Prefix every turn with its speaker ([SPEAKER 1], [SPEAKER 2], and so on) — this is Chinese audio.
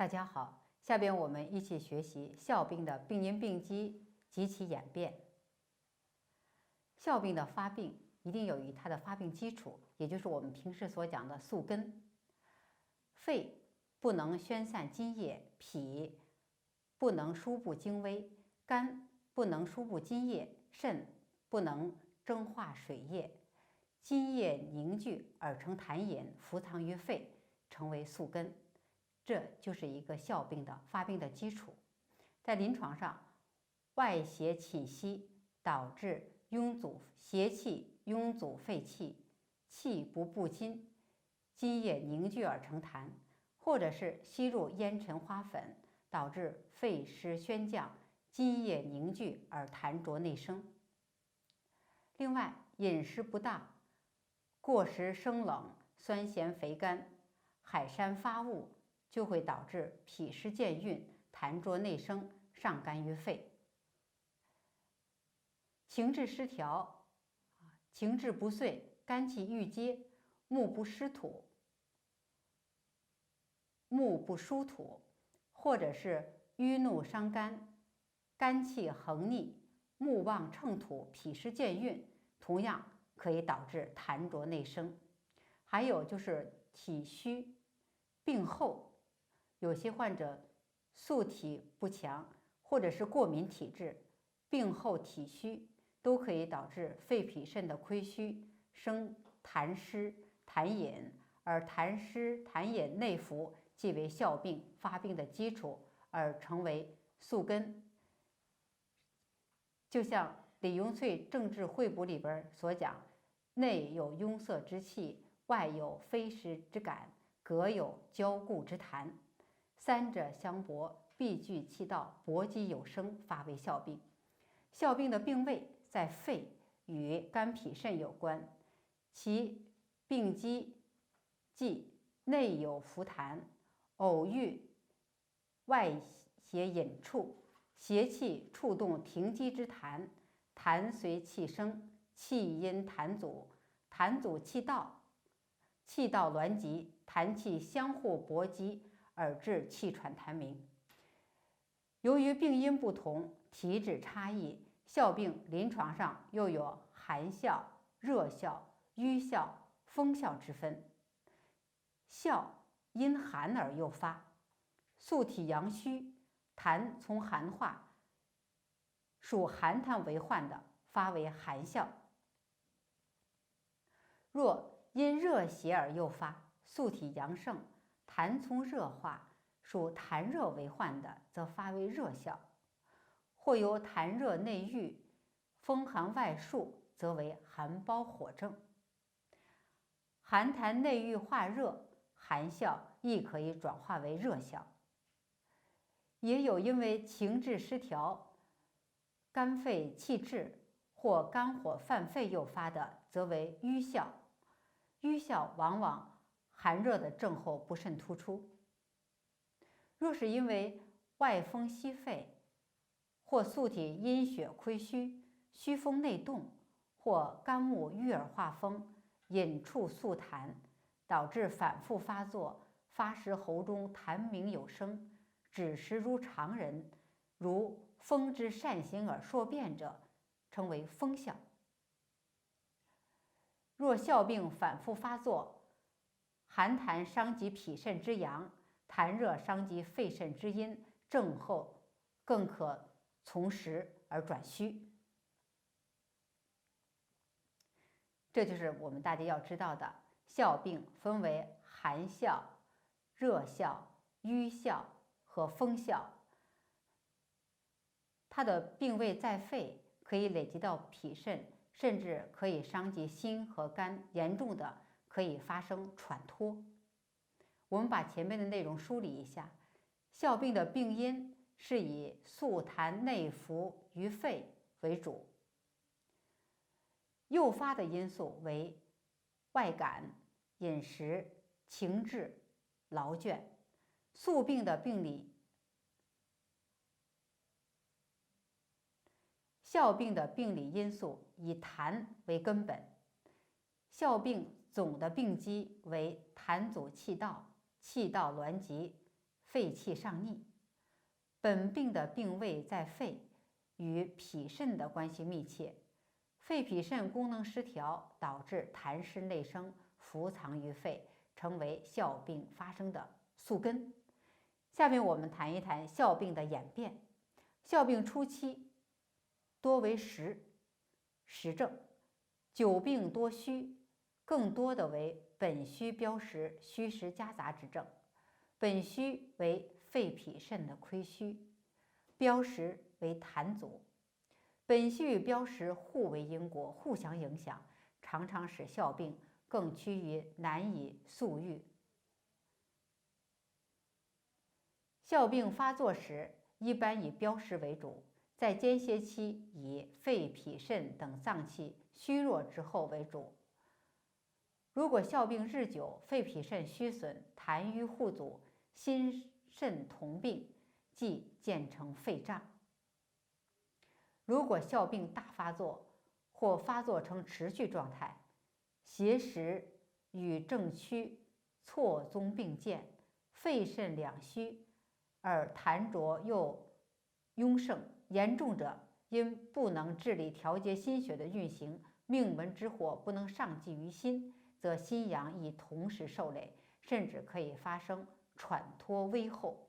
[SPEAKER 1] 大家好，下边我们一起学习哮病的病因病机及其演变。哮病的发病一定有一它的发病基础，也就是我们平时所讲的宿根。肺不能宣散津液，脾不能输布精微，肝不能输布津液，肾不能蒸化水液，津液凝聚而成痰饮，伏藏于肺，成为宿根。这就是一个哮病的发病的基础。在临床上，外邪侵袭导致邪气拥阻肺气，气不布津，津液凝聚而成痰，或者是吸入烟尘花粉，导致肺湿宣降，津液凝聚而痰浊内生。另外，饮食不当，过食生冷、酸咸肥甘、海山发物，就会导致脾湿健运，痰浊内生，上干于肺。情志失调，情志不遂，肝气郁结，目不疏土，或者是郁怒伤肝，肝气横逆，目旺乘土，脾湿健运，同样可以导致痰浊内生。还有就是体虚病后，有些患者素体不强，或者是过敏体质，病后体虚，都可以导致肺脾肾的亏虚，生痰湿、痰饮，而痰湿、痰饮内服，即为哮病发病的基础，而成为宿根。就像李永翠《政治会补》里边所讲，内有壅塞之气，外有非湿之感，隔有交固之痰，三者相搏，必聚气道，搏击有声，发为哮病。哮病的病位在肺，与肝脾肾有关，其病机即内有伏痰，偶遇外邪引触，邪气触动停机之痰，痰随气生，气因痰阻，痰阻气道，气道挛急，痰气相互搏击，而致气喘痰鸣。由于病因不同，体质差异，哮病临床上又有寒哮、热哮、瘀哮、风哮之分。哮因寒而诱发，素体阳虚，痰从寒化，属寒痰为患的，发为寒哮。若因热邪而诱发，素体阳盛，痰从热化，属痰热为患的，则发为热哮；或由痰热内郁，风寒外束，则为寒包火症。寒痰内郁化热，寒哮亦可以转化为热哮。也有因为情志失调、肝肺气滞或肝火犯肺诱发的，则为瘀哮。瘀哮往往寒热的症候不甚突出。若是因为外风袭肺，或素体阴血亏虚，虚风内动，或肝木郁而化风，引触宿痰，导致反复发作，发时喉中痰鸣有声，止时如常人，如风之善行而说变者，称为风哮。若哮病反复发作，寒痰伤及脾肾之阳，痰热伤及肺肾之阴，症候更可从实而转虚。这就是我们大家要知道的，哮病分为寒哮、热哮、瘀哮和风哮。它的病位在肺，可以累积到脾肾，甚至可以伤及心和肝，严重的可以发生喘脱。我们把前面的内容梳理一下，哮病的病因是以宿痰内伏于肺为主，诱发的因素为外感、饮食、情志、劳倦。宿病的病理，哮病的病理因素以痰为根本。哮病总的病机为痰阻气道，气道挛急，肺气上逆。本病的病位在肺，与脾肾的关系密切。肺脾肾功能失调，导致痰湿内生，伏藏于肺，成为哮病发生的宿根。下面我们谈一谈哮病的演变。哮病初期多为实症，久病多虚，更多的为本虚标实、虚实夹杂之症。本虚为肺脾肾的亏虚，标实为痰阻。本虚与标实互为因果，互相影响，常常使哮病更趋于难以速愈。哮病发作时，一般以标实为主，在间歇期以肺、脾、肾等脏器虚弱之后为主。如果哮病日久，肺脾肾虚损，痰瘀互阻，心肾同病，即渐成肺胀。如果哮病大发作，或发作成持续状态，邪实与正虚错综并见，肺肾两虚，而痰浊又壅盛，严重者因不能治理调节心血的运行，命门之火不能上济于心，则心阳亦同时受累，甚至可以发生喘脱危后。